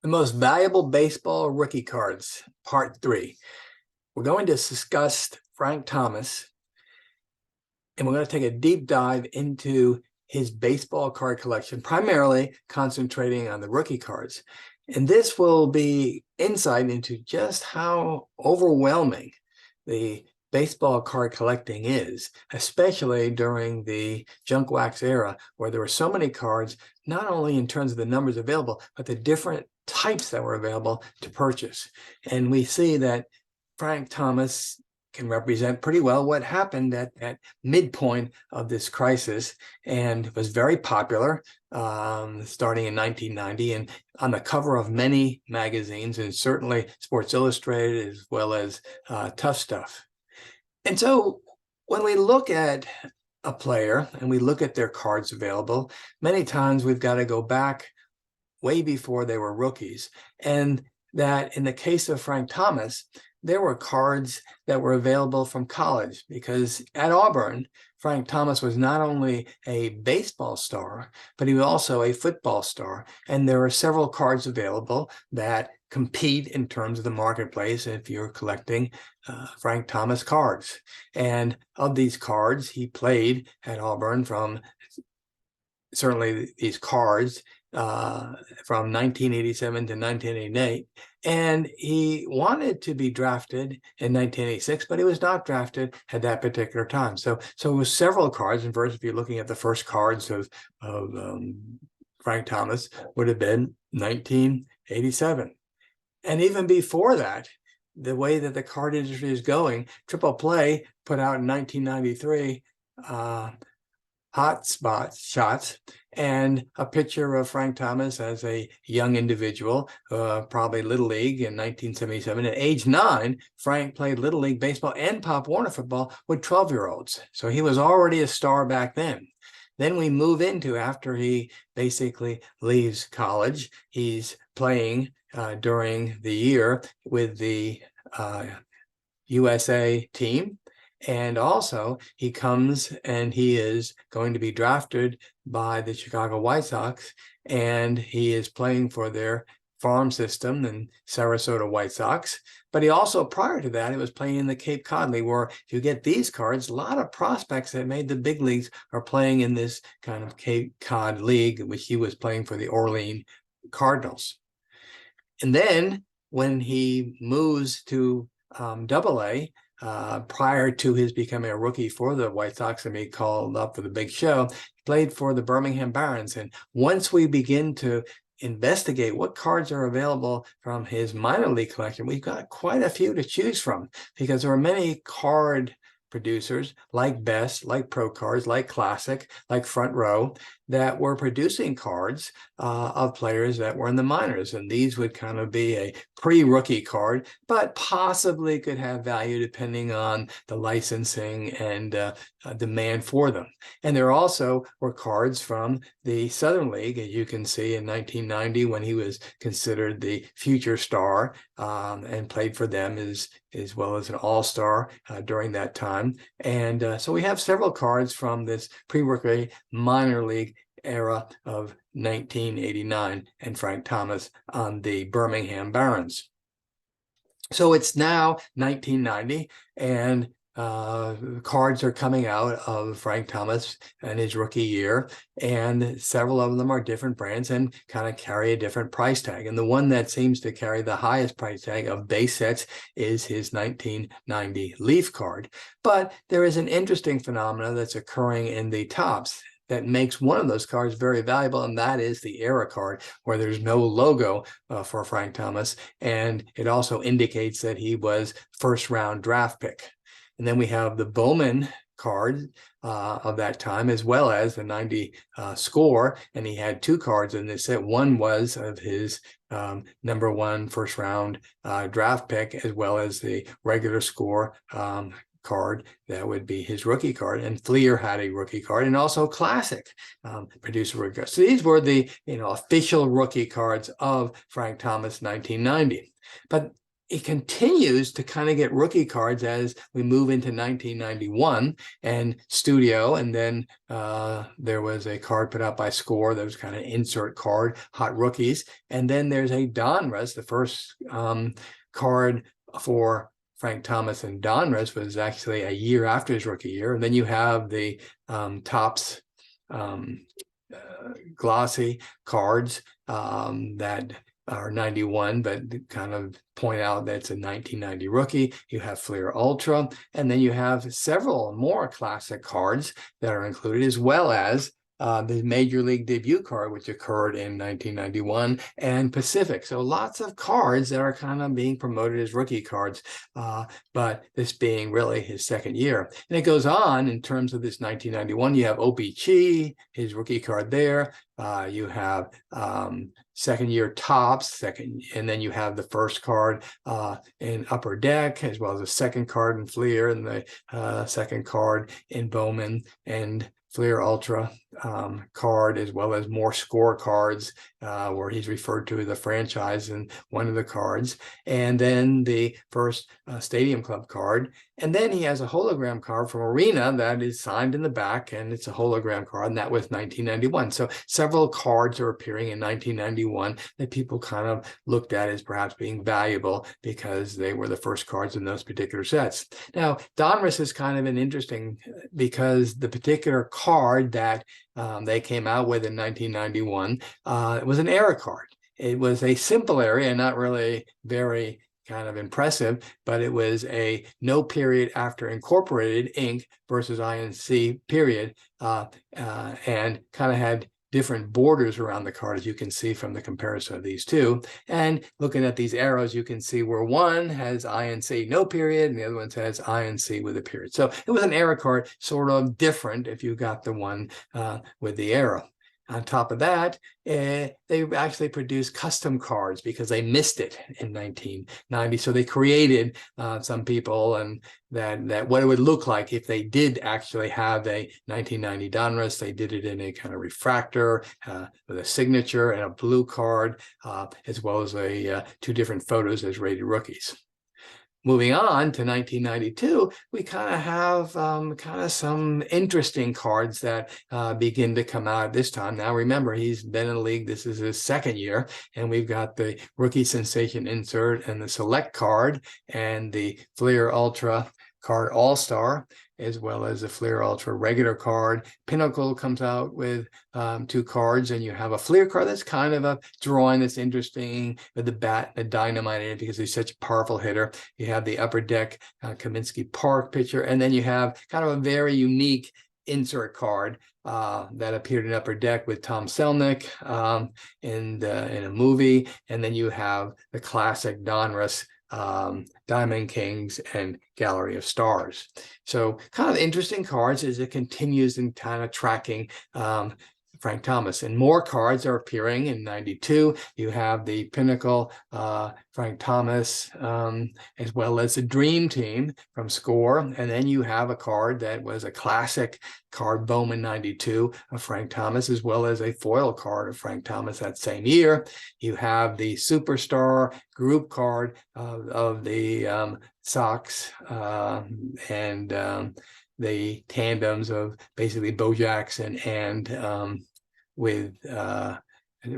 The most valuable baseball rookie cards, part 3. We're going to discuss Frank Thomas, and we're going to take a deep dive into his baseball card collection, primarily concentrating on the rookie cards. And this will be insight into just how overwhelming the baseball card collecting is, especially during the junk wax era, where there were so many cards, not only in terms of the numbers available, but the different types that were available to purchase. And we see that Frank Thomas can represent pretty well what happened at that midpoint of this crisis, and was very popular starting in 1990 and on the cover of many magazines, and certainly Sports Illustrated as well as Tough Stuff. And so when we look at a player and we look at their cards available, many times we've got to go back way before they were rookies. And that in the case of Frank Thomas, there were cards that were available from college, because at Auburn, Frank Thomas was not only a baseball star, but he was also a football star. And there are several cards available that compete in terms of the marketplace if you're collecting Frank Thomas cards. And of these cards, he played at Auburn from certainly these cards from 1987 to 1988. And he wanted to be drafted in 1986, but he was not drafted at that particular time. So it was several cards. And first, if you're looking at the first cards of Frank Thomas, would have been 1987. And even before that, the way that the card industry is going, Triple Play put out in 1993 hot shots and a picture of Frank Thomas as a young individual, probably Little League in 1977. At age 9, Frank played Little League baseball and Pop Warner football with 12-year-olds. So he was already a star back then. Then we move into, after he basically leaves college, he's playing during the year with the USA team. And also, he comes and he is going to be drafted by the Chicago White Sox, and he is playing for their farm system and Sarasota White Sox. But he also, prior to that, he was playing in the Cape Cod League, where if you get these cards, a lot of prospects that made the big leagues are playing in this kind of Cape Cod League, which he was playing for the Orleans Cardinals. And then when he moves to AA, prior to his becoming a rookie for the White Sox and being called up for the big show, he played for the Birmingham Barons. And once we begin to investigate what cards are available from his minor league collection, we've got quite a few to choose from, because there are many card producers like Best, like Pro Cards, like Classic, like Front Row, that were producing cards of players that were in the minors. And these would kind of be a pre-rookie card, but possibly could have value depending on the licensing and demand for them. And there also were cards from the Southern League, as you can see in 1990, when he was considered the future star and played for them as well as an all-star during that time. And so we have several cards from this pre-rookie minor league era of 1989 and Frank Thomas on the Birmingham Barons. So it's now 1990, and cards are coming out of Frank Thomas and his rookie year, and several of them are different brands and kind of carry a different price tag. And the one that seems to carry the highest price tag of base sets is his 1990 Leaf card. But there is an interesting phenomenon that's occurring in the Topps that makes one of those cards very valuable, and that is the Era card, where there's no logo for Frank Thomas, and it also indicates that he was first-round draft pick. And then we have the Bowman card of that time, as well as the 90 score, and he had two cards in this set. One was of his #1 first-round draft pick, as well as the regular score card that would be his rookie card. And Fleer had a rookie card, and also Classic produced a rookie card. So these were the official rookie cards of Frank Thomas 1990. But it continues to kind of get rookie cards as we move into 1991 and Studio, and then there was a card put out by Score that was kind of insert card, Hot Rookies, and then there's a Donruss. The first card for Frank Thomas and Donruss was actually a year after his rookie year, and then you have the Topps glossy cards that are 91, but kind of point out that it's a 1990 rookie. You have Fleer Ultra, and then you have several more classic cards that are included, as well as the Major League debut card, which occurred in 1991, and Pacific. So lots of cards that are kind of being promoted as rookie cards, but this being really his second year. And it goes on in terms of this 1991. You have OPC, his rookie card there. You have second year Topps, and then you have the first card in Upper Deck, as well as the second card in Fleer, and the second card in Bowman and Fleer Ultra card, as well as more Score cards where he's referred to as the franchise in one of the cards, and then the first Stadium Club card. And then he has a hologram card from Arena that is signed in the back, and it's a hologram card, and that was 1991. So several cards are appearing in 1991 that people kind of looked at as perhaps being valuable because they were the first cards in those particular sets. Now, Donruss is kind of an interesting, because the particular card that they came out with in 1991 it was an error card. It was a simple area, not really very kind of impressive, but it was a no period after incorporated ink versus INC period, and kind of had different borders around the card, as you can see from the comparison of these two. And looking at these arrows, you can see where one has INC no period and the other one has INC with a period. So it was an error card, sort of different if you got the one with the arrow. On top of that, they actually produced custom cards because they missed it in 1990. So they created, some people, and that what it would look like if they did actually have a 1990 Donruss. They did it in a kind of refractor with a signature and a blue card, as well as two different photos as rated rookies. Moving on to 1992, we kind of have some interesting cards that begin to come out this time. Now, remember, he's been in the league. This is his second year, and we've got the Rookie Sensation insert and the Select card and the Fleer Ultra card All-Star, as well as the Fleer Ultra regular card. Pinnacle comes out with two cards, and you have a Fleer card that's kind of a drawing that's interesting with the bat and the dynamite in it because he's such a powerful hitter. You have the Upper Deck Kaminsky Park picture, and then you have kind of a very unique insert card that appeared in Upper Deck with Tom Selleck in a movie, and then you have the classic Donruss Diamond Kings and Gallery of Stars. So kind of interesting cards as it continues in kind of tracking Frank Thomas. And more cards are appearing in 92. You have the Pinnacle Frank Thomas, as well as the Dream Team from Score. And then you have a card that was a classic card, Bowman 92 of Frank Thomas, as well as a foil card of Frank Thomas that same year. You have the Superstar group card of the Sox and the tandems of basically Bo Jackson and with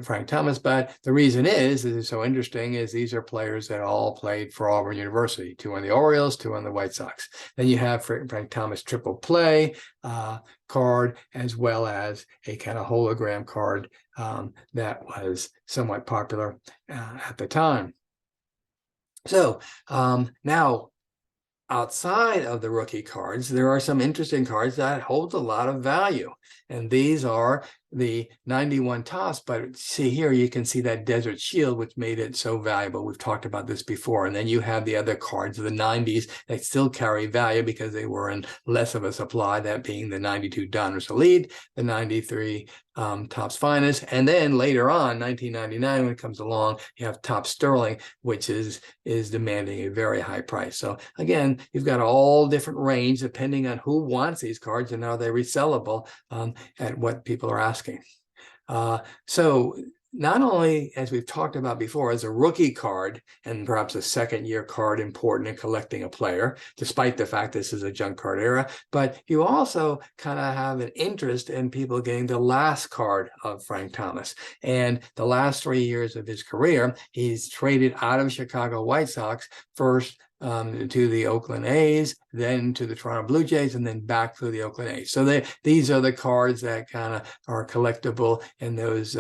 Frank Thomas. But the reason is it's so interesting is these are players that all played for Auburn University, two on the Orioles, two on the White Sox. Then you have Frank Thomas triple play card, as well as a kind of hologram card that was somewhat popular at the time. So now, outside of the rookie cards, there are some interesting cards that hold a lot of value. And these are the 91 Topps, but see here, you can see that Desert Shield, which made it so valuable. We've talked about this before. And then you have the other cards of the 90s that still carry value because they were in less of a supply, that being the 92 Donruss Elite, the 93 Topps Finest, and then later on, 1999, when it comes along, you have Topps Sterling, which is demanding a very high price. So again, you've got all different range depending on who wants these cards and are they resellable at what people are asking. So not only, as we've talked about before, as a rookie card and perhaps a second-year card important in collecting a player, despite the fact this is a junk card era, but you also kind of have an interest in people getting the last card of Frank Thomas. And the last 3 years of his career, he's traded out of Chicago White Sox, first to the Oakland A's, then to the Toronto Blue Jays, and then back to the Oakland A's. So these are the cards that kind of are collectible in those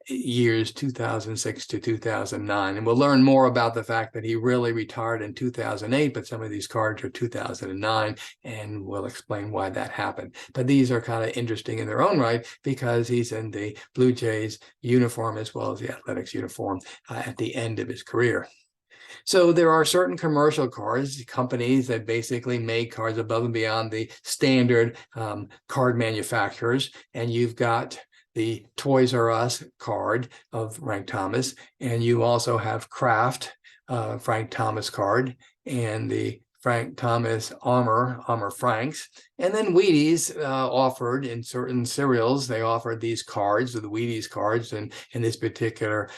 years 2006 to 2009. And we'll learn more about the fact that he really retired in 2008, but some of these cards are 2009, and we'll explain why that happened. But these are kind of interesting in their own right because he's in the Blue Jays uniform as well as the Athletics uniform at the end of his career. So there are certain commercial cards, companies that basically make cards above and beyond the standard card manufacturers. And you've got the Toys R Us card of Frank Thomas, and you also have Kraft Frank Thomas card, and the Frank Thomas Armor Franks. And then Wheaties offered in certain cereals, they offered these cards, or the Wheaties cards, and in this particular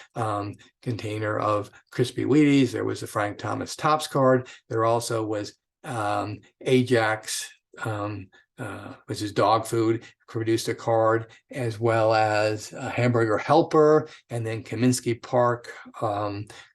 container of crispy Wheaties, there was the Frank Thomas Topps card. There also was Ajax, which is dog food, produced a card, as well as a Hamburger Helper, and then Kaminsky Park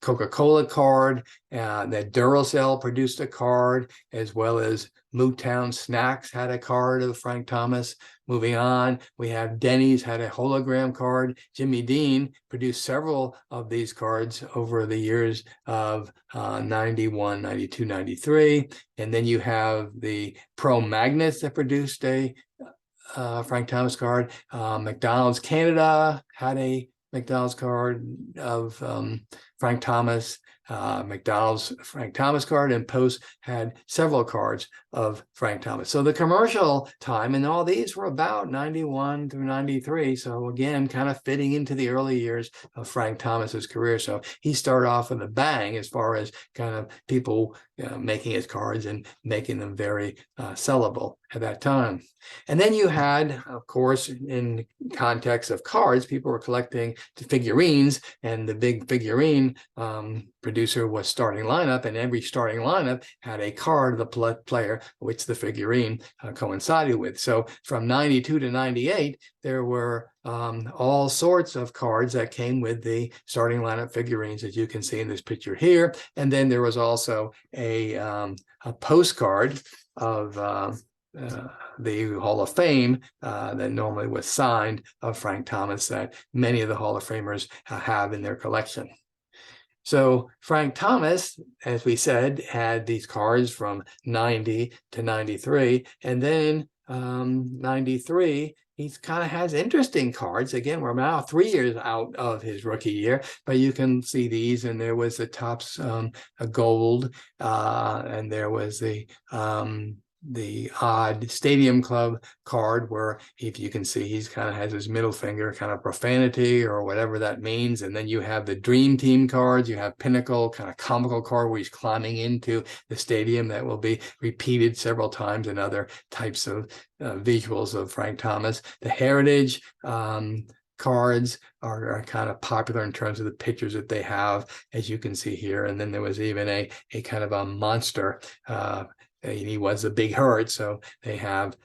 Coca-Cola card. That Duracell produced a card, as well as Mootown Snacks had a card of Frank Thomas. Moving on, we have Denny's had a hologram card. Jimmy Dean produced several of these cards over the years of 91, 92, 93. And then you have the Pro Magnets that produced a Frank Thomas card. McDonald's Canada had a McDonald's card of Frank Thomas. McDonald's Frank Thomas card, and Post had several cards of Frank Thomas. So the commercial time, and all these were about 91 through 93. So again, kind of fitting into the early years of Frank Thomas's career. So he started off with a bang as far as kind of people making his cards and making them very sellable at that time. And then you had, of course, in context of cards, people were collecting the figurines, and the big figurine producer was Starting Lineup, and every starting lineup had a card of the player which the figurine coincided with. So from 92 to 98, there were all sorts of cards that came with the starting lineup figurines, as you can see in this picture here. And then there was also a postcard of the Hall of Fame that normally was signed of Frank Thomas that many of the Hall of Famers have in their collection. So Frank Thomas, as we said, had these cards from 90 to 93, and then 93, he kind of has interesting cards. Again, we're now 3 years out of his rookie year, but you can see these, and there was the Topps gold, and there was the odd Stadium Club card, where if you can see, he's kind of has his middle finger, kind of profanity or whatever that means. And then you have the Dream Team cards. You have Pinnacle, kind of comical card where he's climbing into the stadium, that will be repeated several times in other types of visuals of Frank Thomas. The Heritage cards are kind of popular in terms of the pictures that they have, as you can see here. And then there was even a kind of a monster, he was a big hurt, so they have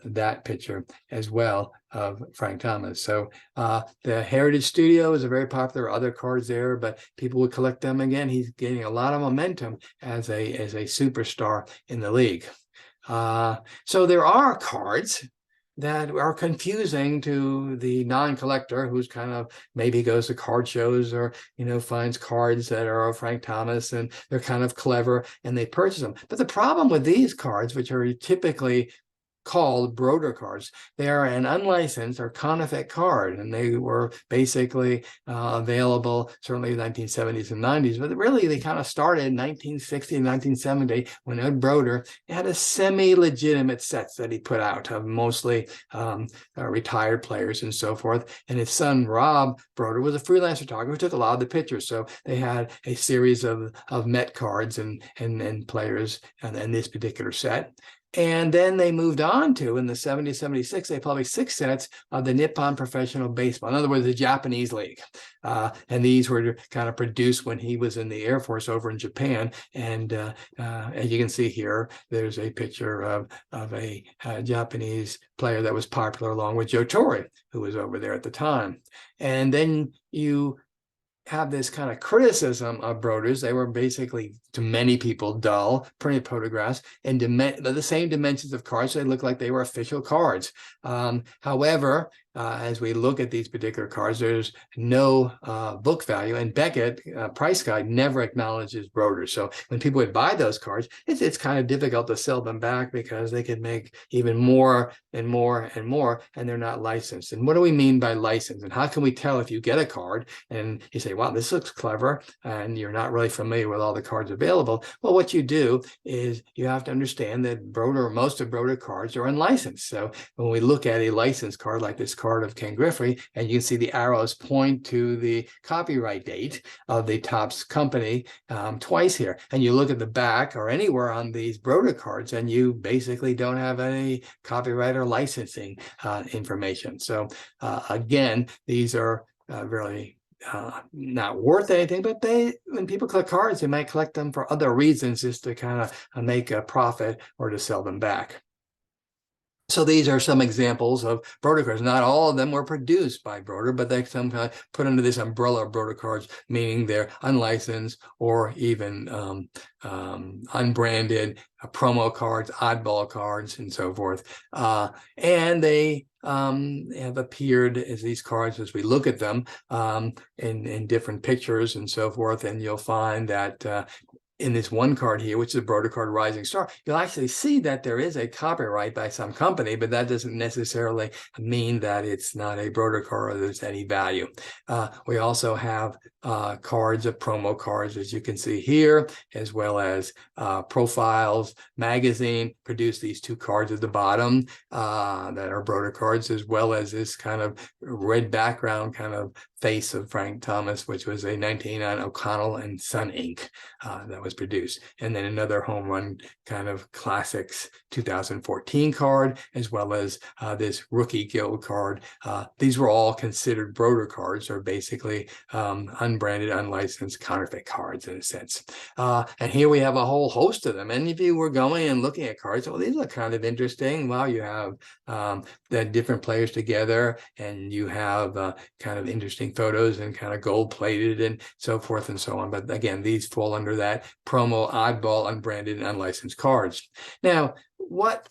that picture as well of Frank Thomas. So the Heritage Studio is a very popular, other cards there, but people would collect them. Again, he's gaining a lot of momentum as a superstar in the league. So there are cards that are confusing to the non-collector, who's kind of maybe goes to card shows, or finds cards that are Frank Thomas and they're kind of clever and they purchase them. But the problem with these cards, which are typically called Broder cards, they are an unlicensed or counterfeit card, and they were basically available certainly in the 1970s and 90s, but really they kind of started in 1960 and 1970 when Ed Broder had a semi-legitimate sets that he put out of mostly retired players and so forth. And his son Rob Broder was a freelance photographer who took a lot of the pictures, so they had a series of Met cards and players in this particular set. And then they moved on to, in the 70s, 76, they published 6 sets of the Nippon Professional Baseball. In other words, the Japanese league. And these were kind of produced when he was in the Air Force over in Japan. And as you can see here, there's a picture of a Japanese player that was popular along with Joe Torre, who was over there at the time. And then you have this kind of criticism of Broders. They were basically, to many people, dull, printed photographs, and the same dimensions of cards. So they look like they were official cards. However, as we look at these particular cards, there's no book value, and Beckett, price guide, never acknowledges Broder. So when people would buy those cards, it's kind of difficult to sell them back because they could make even more and more and more, and they're not licensed. And what do we mean by licensed? And how can we tell if you get a card and you say, wow, this looks clever, and you're not really familiar with all the cards available? Well, what you do is you have to understand that Broder, most of Broder cards are unlicensed. So when we look at a licensed card like this card of Ken Griffey, and you can see the arrows point to the copyright date of the Topps company twice here, and you look at the back or anywhere on these Broder cards, and you basically don't have any copyright or licensing information. So again, these are really not worth anything, but when people collect cards, they might collect them for other reasons, just to kind of make a profit or to sell them back. So these are some examples of Broder cards. Not all of them were produced by Broder, but they sometimes put under this umbrella of Broder cards, meaning they're unlicensed or even unbranded, promo cards, oddball cards, and so forth. And they have appeared as these cards as we look at them in different pictures and so forth. And you'll find that in this one card here, which is a Broder card Rising Star, you'll actually see that there is a copyright by some company, but that doesn't necessarily mean that it's not a Broder card or there's any value. We also have cards of promo cards, as you can see here, as well as Profiles Magazine produced these two cards at the bottom that are Broder cards, as well as this kind of red background kind of face of Frank Thomas, which was a 1989 O'Connell and Son ink that was produced. And then another home run kind of classics 2014 card, as well as this Rookie Guild card. These were all considered Broder cards, or basically unbranded, unlicensed counterfeit cards in a sense. And here we have a whole host of them. And if you were going and looking at cards, well, these look kind of interesting. Wow, you have the different players together, and you have kind of interesting photos and kind of gold plated and so forth and so on. But again, these fall under that promo, oddball, unbranded, and unlicensed cards. Now, what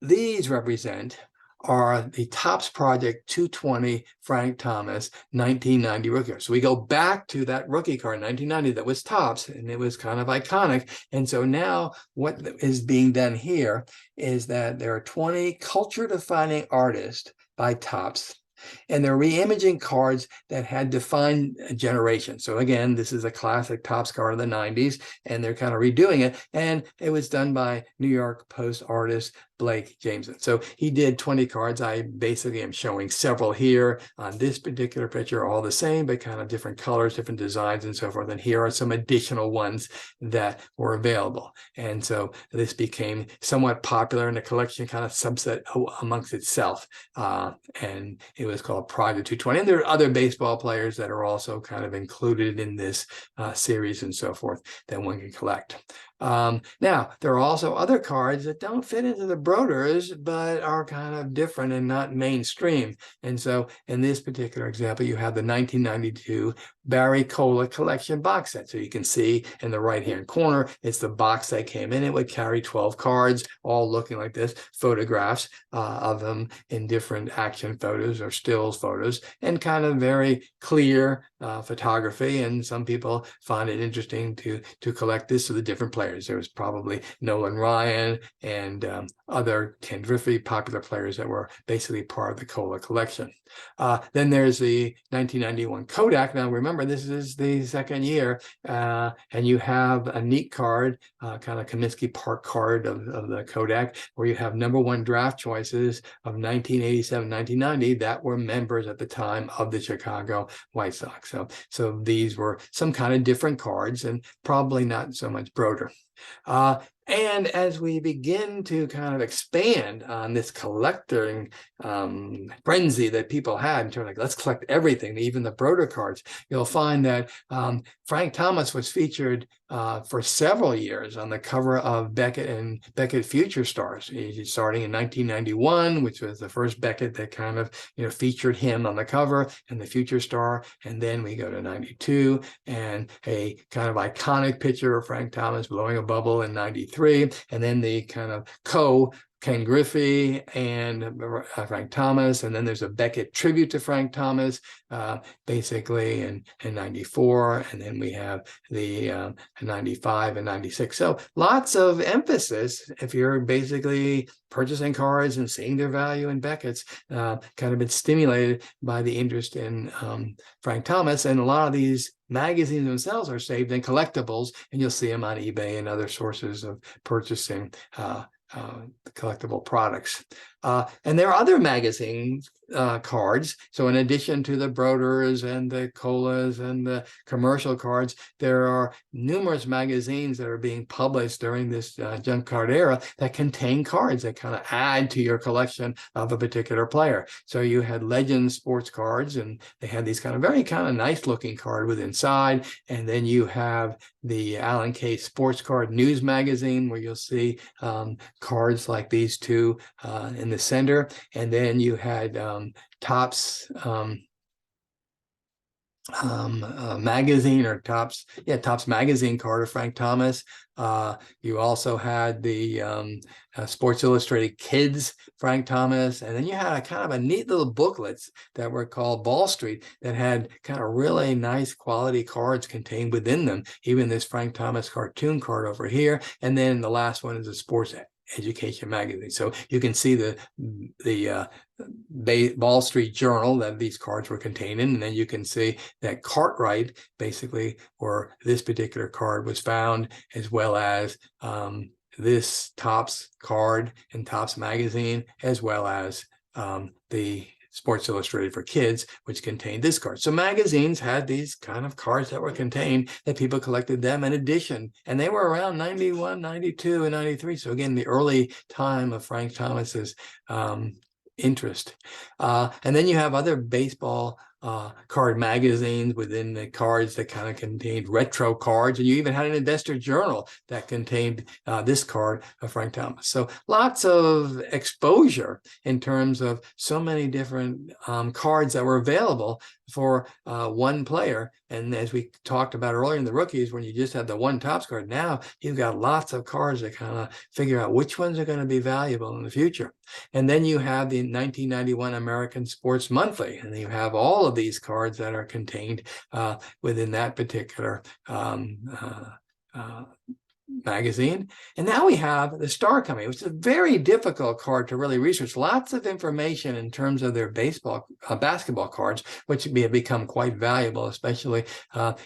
these represent are the Topps Project 220 Frank Thomas 1990 rookie card. So we go back to that rookie card 1990 that was Topps, and it was kind of iconic. And so now what is being done here is that there are 20 culture-defining artists by Topps, and they're re-imaging cards that had defined a generation. So again, this is a classic Topps card of the 90s, and they're kind of redoing it. And it was done by New York Post artist Blake Jameson. So he did 20 cards. I basically am showing several here on this particular picture, all the same, but kind of different colors, different designs, and so forth. And here are some additional ones that were available. And so this became somewhat popular, and the collection kind of subset amongst itself. And it was called Project 220. And there are other baseball players that are also kind of included in this series and so forth that one can collect. Now, there are also other cards that don't fit into the Broders, but are kind of different and not mainstream. And so in this particular example, you have the 1992 Barry Colla collection box set. So you can see in the right-hand corner, it's the box that came in. It would carry 12 cards, all looking like this, photographs of them in different action photos or stills photos, and kind of very clear photography. And some people find it interesting to collect this of the different players. There was probably Nolan Ryan and other Ken Griffey popular players that were basically part of the Colla collection. Then there's the 1991 Kodak. Now remember, this is the second year, and you have a neat card, kind of Comiskey Park card of the Kodak, where you have #1 draft choices of 1987, 1990 that were members at the time of the Chicago White Sox. So these were some kind of different cards, and probably not so much Broder. And as we begin to kind of expand on this collecting frenzy that people had in terms of like, let's collect everything, even the Broder cards, you'll find that Frank Thomas was featured for several years on the cover of Beckett and Beckett Future Stars, starting in 1991, which was the first Beckett that kind of featured him on the cover and the Future Star. And then we go to 92 and a kind of iconic picture of Frank Thomas blowing a bubble in 93. And then the kind of Ken Griffey and Frank Thomas, and then there's a Beckett tribute to Frank Thomas, basically in 94, and then we have the 95 and 96. So lots of emphasis if you're basically purchasing cards and seeing their value in Beckett's, kind of been stimulated by the interest in Frank Thomas, and a lot of these magazines themselves are saved in collectibles, and you'll see them on eBay and other sources of purchasing collectible products. And there are other magazine cards. So in addition to the Broders and the Collas and the commercial cards, there are numerous magazines that are being published during this junk card era that contain cards that kind of add to your collection of a particular player. So you had Legends sports cards, and they had these kind of nice looking card with inside. And then you have the Alan Kay Sports Card News magazine, where you'll see cards like these two in the center. And then you had Topps magazine, or Topps magazine card of Frank Thomas. You also had the Sports Illustrated Kids Frank Thomas, and then you had a kind of a neat little booklets that were called Ball Street that had kind of really nice quality cards contained within them. Even this Frank Thomas cartoon card over here, and then the last one is a Sports Education magazine. So you can see the Ball Street Journal that these cards were contained in, and then you can see that Cartwright, basically, where this particular card was found, as well as this Topps card and Topps magazine, as well as the Sports Illustrated for Kids, which contained this card. So magazines had these kind of cards that were contained, that people collected them in addition, and they were around 91, 92, and 93. So again, the early time of Frank Thomas's interest. And then you have other baseball card magazines within the cards that kind of contained retro cards, and you even had an investor journal that contained this card of Frank Thomas. So lots of exposure in terms of so many different cards that were available for one player. And as we talked about earlier in the rookies, when you just had the one Topps card, now you've got lots of cards that kind of figure out which ones are going to be valuable in the future. And then you have the 1991 American Sports Monthly, and you have all of these cards that are contained within that particular magazine. And now we have the Star Company, which is a very difficult card to really research. Lots of information in terms of their basketball cards, which have become quite valuable, especially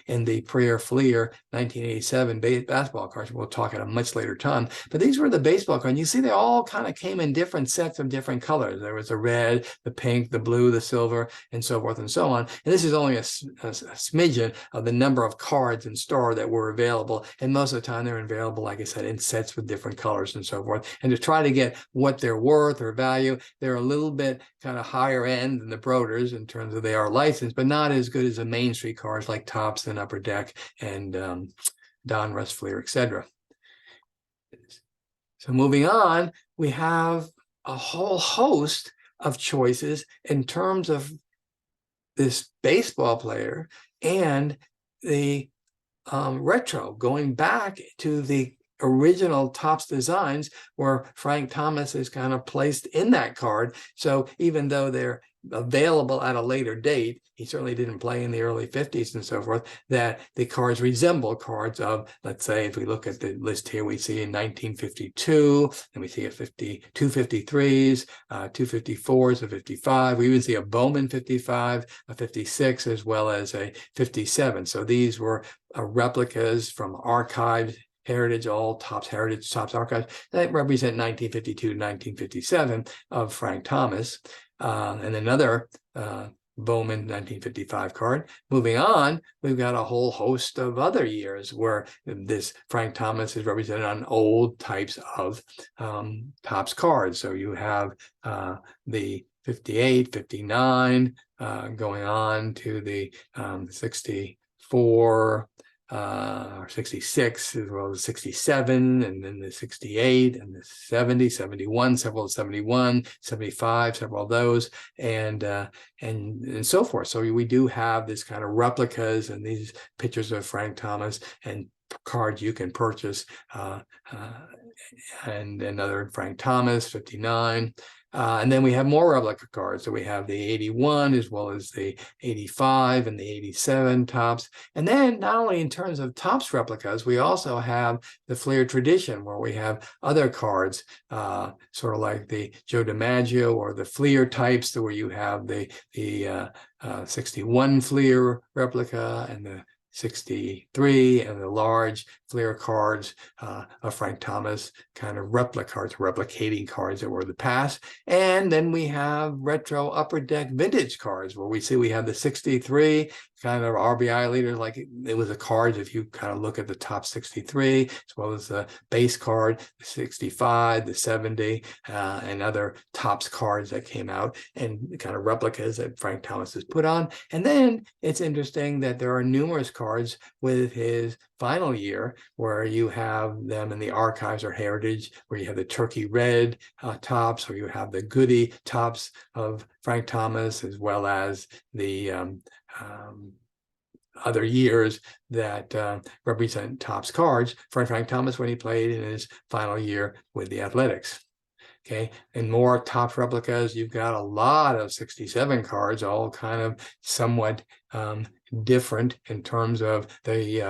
in the Prier Fleer 1987 basketball cards. We'll talk at a much later time. But these were the baseball cards. You see, they all kind of came in different sets of different colors. There was the red, the pink, the blue, the silver, and so forth and so on. And this is only a smidgen of the number of cards in Star that were available. And most of the time, they're available, like I said, in sets with different colors and so forth. And to try to get what they're worth or value, they're a little bit kind of higher end than the Broders in terms of they are licensed, but not as good as the Main Street cards like Topps and Upper Deck and Donruss, Fleer, etc. So moving on, we have a whole host of choices in terms of this baseball player and the retro, going back to the original Topps designs where Frank Thomas is kind of placed in that card. So even though they're available at a later date, he certainly didn't play in the early 50s and so forth, that the cards resemble cards of, let's say, if we look at the list here, we see in 1952, and we see a 253s, 254s, a 55. We even see a Bowman 55, a 56, as well as a 57. So these were replicas from archived heritage, all Topps heritage, Topps archives, that represent 1952 to 1957 of Frank Thomas. And another Bowman 1955 card. Moving on, we've got a whole host of other years where this Frank Thomas is represented on old types of Topps cards. So you have the 58, 59, going on to the 64, or 66, as well as 67, and then the 68, and the 70, 71, several of 71, 75, several of those, and so forth. So we do have this kind of replicas and these pictures of Frank Thomas and cards you can purchase, and another Frank Thomas 59. And then we have more replica cards. So we have the 81 as well as the 85 and the 87 Topps. And then not only in terms of Topps replicas, we also have the Fleer tradition where we have other cards, sort of like the Joe DiMaggio or the Fleer types, where you have the 61 Fleer replica and the 63 and the large Fleer cards of Frank Thomas, kind of replicating cards that were the past. And then we have retro upper deck vintage cards where we see we have the 63 kind of RBI leaders, like it was a card, if you kind of look at the top 63, as well as the base card, the 65, the 70, and other Topps cards that came out, and kind of replicas that Frank Thomas has put on. And then it's interesting that there are numerous cards with his final year where you have them in the archives or heritage, where you have the turkey red Topps, or you have the goody Topps of Frank Thomas, as well as the other years that represent Topps cards for Frank Thomas when he played in his final year with the Athletics. Okay, and more Topps replicas. You've got a lot of 67 cards, all kind of somewhat different in terms of they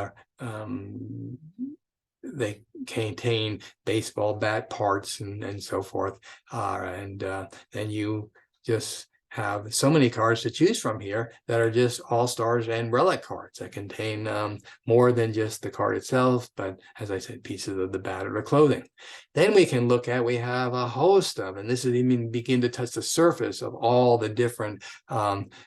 contain baseball bat parts and so forth, and then you just have so many cards to choose from here that are just all-stars and relic cards that contain more than just the card itself, but as I said, pieces of the bat or the clothing. Then we can look at, we have a host of, and this is even begin to touch the surface of all the different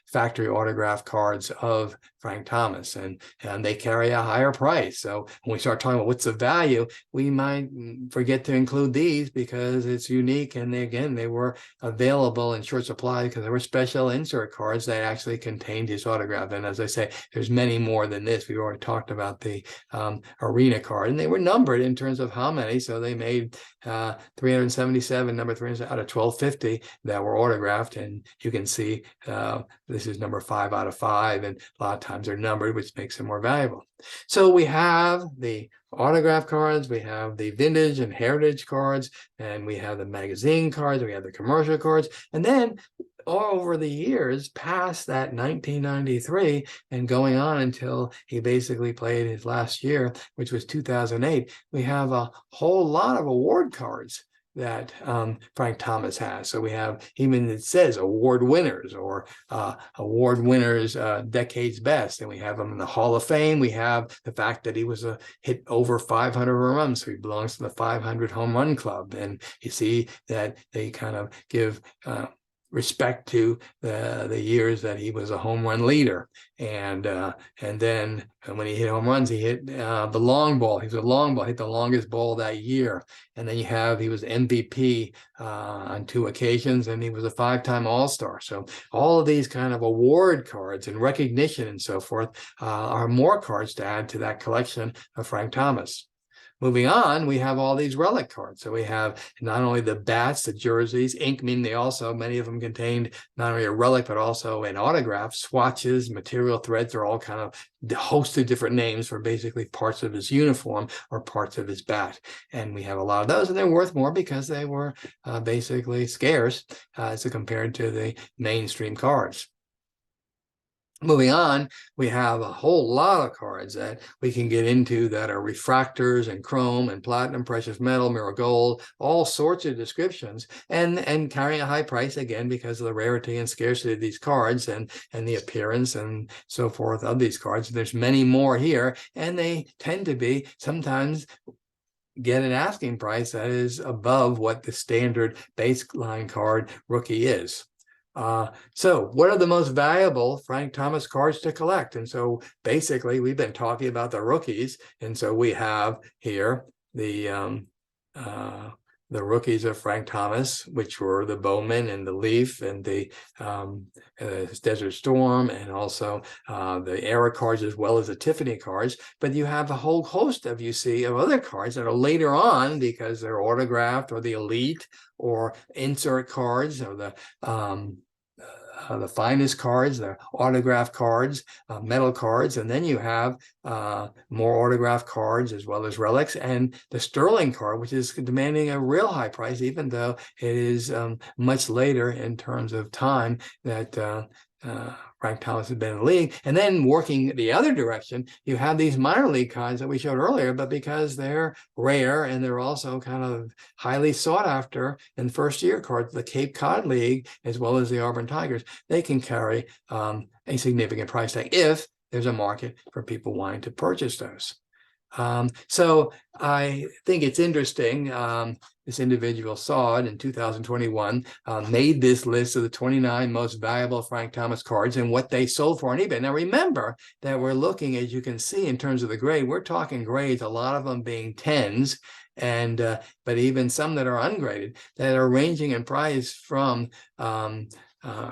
factory autograph cards of Frank Thomas, and they carry a higher price. So when we start talking about what's the value, we might forget to include these because it's unique, and they were available in short supply because there were special insert cards that actually contained his autograph. And as I say, there's many more than this. We already talked about the arena card, and they were numbered in terms of how many. So they made 377, number 300 out of 1250 that were autographed, and you can see this is number 5 out of 5, and a lot of times they're numbered, which makes them more valuable. So we have the autograph cards, we have the vintage and heritage cards, and we have the magazine cards, we have the commercial cards, and then all over the years past that 1993 and going on until he basically played his last year, which was 2008, we have a whole lot of award cards that Frank Thomas has. So we have, even it says award winners or award winners decades best, and we have them in the Hall of Fame. We have the fact that he was hit over 500 home runs, so he belongs to the 500 home run club. And you see that they kind of give respect to the years that he was a home run leader, and then when he hit home runs, he hit the long ball. He was a long ball, hit the longest ball that year. And then you have, he was MVP on 2 occasions, and he was a 5-time All-Star. So all of these kind of award cards and recognition and so forth are more cards to add to that collection of Frank Thomas. Moving on, we have all these relic cards. So we have not only the bats, the jerseys, ink, meaning they also, many of them contained not only a relic, but also an autograph, swatches, material threads, are all kind of a host of different names for basically parts of his uniform or parts of his bat. And we have a lot of those, and they're worth more because they were basically scarce as compared to the mainstream cards. Moving on, we have a whole lot of cards that we can get into that are refractors and chrome and platinum, precious metal, mirror gold, all sorts of descriptions, and carrying a high price, again, because of the rarity and scarcity of these cards and the appearance and so forth of these cards. There's many more here, and they tend to be sometimes get an asking price that is above what the standard baseline card rookie is. So what are the most valuable Frank Thomas cards to collect? And so basically we've been talking about the rookies. And so we have here the rookies of Frank Thomas, which were the Bowman and the Leaf and the Desert Storm, and also the Era cards, as well as the Tiffany cards. But you have a whole host of, you see, of other cards that are later on because they're autographed, or the Elite, or insert cards, or the finest cards, the autograph cards, metal cards, and then you have more autograph cards, as well as relics, and the Sterling card, which is demanding a real high price, even though it is much later in terms of time that Frank Thomas has been in the league. And then working the other direction, you have these minor league cards that we showed earlier, but because they're rare and they're also kind of highly sought after in first year cards, the Cape Cod League, as well as the Auburn Tigers, they can carry a significant price tag if there's a market for people wanting to purchase those. So I think it's interesting. This individual saw it in 2021, made this list of the 29 most valuable Frank Thomas cards and what they sold for on eBay. Now, remember that we're looking, as you can see, in terms of the grade, we're talking grades, a lot of them being 10s, and but even some that are ungraded that are ranging in price from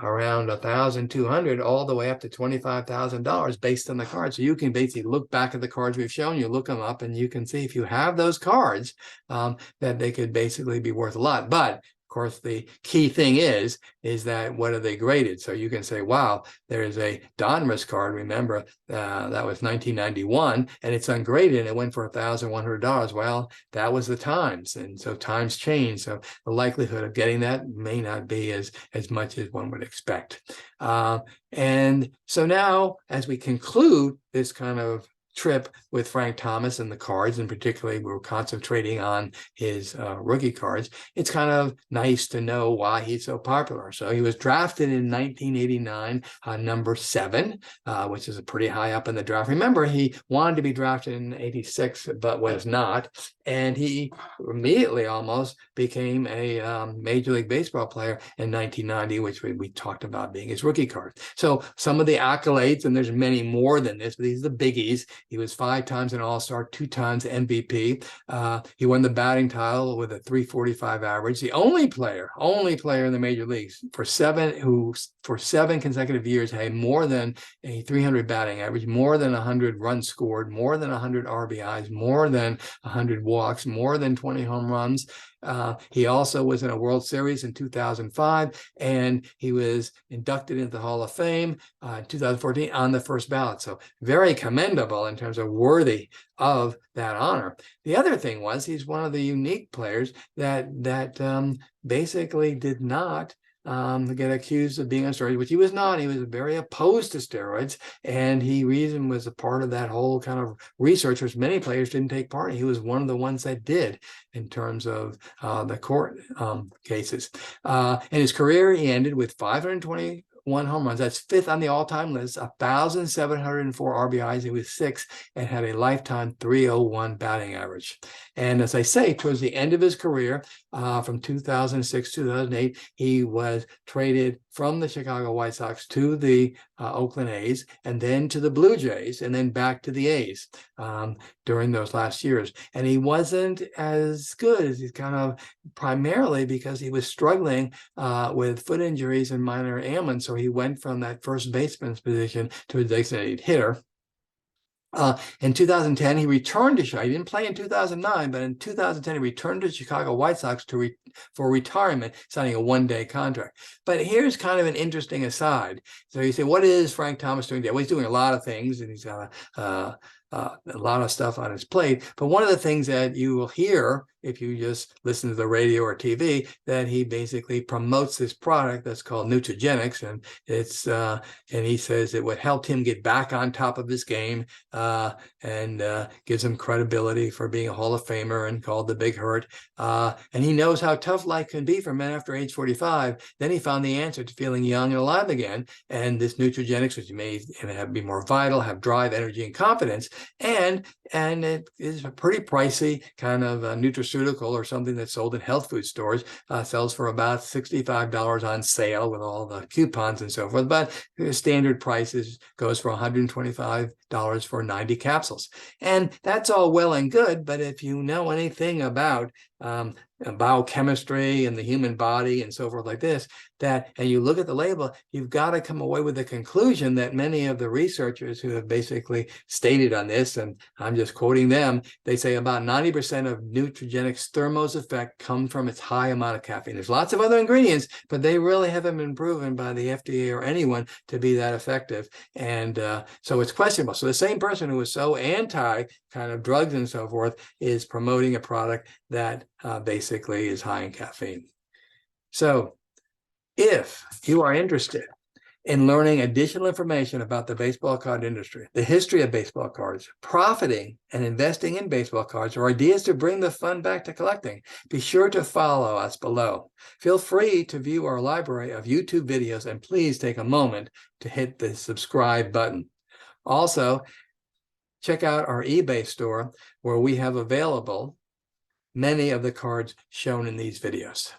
around $1,200 all the way up to $25,000 based on the card. So you can basically look back at the cards we've shown you, look them up, and you can see if you have those cards that they could basically be worth a lot. But of course, the key thing is that what are they graded? So you can say, wow, there is a Donruss card. Remember, that was 1991, and it's ungraded, and it went for $1,100. Well, that was the times, and so times change. So the likelihood of getting that may not be as much as one would expect. And so now, as we conclude this kind of trip with Frank Thomas and the cards, and particularly we're concentrating on his rookie cards, it's kind of nice to know why he's so popular. So he was drafted in 1989, number 7, which is a pretty high up in the draft. Remember, he wanted to be drafted in 86, but was not. And he immediately almost became a Major League Baseball player in 1990, which we talked about being his rookie card. So some of the accolades, and there's many more than this, but these are the biggies. He was 5 times an All-Star, 2 times MVP. He won the batting title with a .345 average. The only player in the major leagues for 7 consecutive years had more than a 300 batting average, more than 100 runs scored, more than 100 RBIs, more than 100 walks, more than 20 home runs. He also was in a World Series in 2005, and he was inducted into the Hall of Fame in 2014 on the first ballot. So very commendable in terms of worthy of that honor. The other thing was he's one of the unique players that basically did not get accused of being on steroids, which he was not. He was very opposed to steroids, and he was a part of that whole kind of research, which many players didn't take part in. He was one of the ones that did in terms of the court cases. In his career, he ended with 521 home runs. That's 5th on the all-time list, 1,704 RBIs. He was 6th and had a lifetime .301 batting average. And as I say, towards the end of his career, from 2006 to 2008, he was traded from the Chicago White Sox to the Oakland A's, and then to the Blue Jays, and then back to the A's during those last years. And he wasn't as good as he's kind of primarily because he was struggling with foot injuries and minor ailments. So he went from that first baseman's position to a designated hitter. In 2010, he returned to Chicago. He didn't play in 2009, but in 2010, he returned to Chicago White Sox for retirement, signing a 1-day contract. But here's kind of an interesting aside. So you say, what is Frank Thomas doing there? Well, he's doing a lot of things, and he's got a lot of stuff on his plate. But one of the things that you will hear if you just listen to the radio or TV, that he basically promotes this product that's called Nutrigenics, and it's and he says it would help him get back on top of his game, and gives him credibility for being a Hall of Famer and called the Big Hurt. And he knows how tough life can be for men after age 45. Then he found the answer to feeling young and alive again, and this Nutrigenics, which may be more vital, have drive, energy, and confidence. and it is a pretty pricey kind of a nutraceutical or something that's sold in health food stores. Sells for about $65 on sale with all the coupons and so forth, but the standard prices goes for $125 for 90 capsules. And that's all well and good, but if you know anything about biochemistry and the human body and so forth like this, and you look at the label, you've got to come away with the conclusion that many of the researchers who have basically stated on this, and I'm just quoting them, they say about 90% of Neutrogenic's thermos effect comes from its high amount of caffeine. There's lots of other ingredients, but they really haven't been proven by the FDA or anyone to be that effective. And so it's questionable. So the same person who is so anti kind of drugs and so forth is promoting a product that basically is high in caffeine. So if you are interested in learning additional information about the baseball card industry, the history of baseball cards, profiting and investing in baseball cards, or ideas to bring the fun back to collecting, be sure to follow us below. Feel free to view our library of YouTube videos, and please take a moment to hit the subscribe button. Also, check out our eBay store where we have available many of the cards shown in these videos.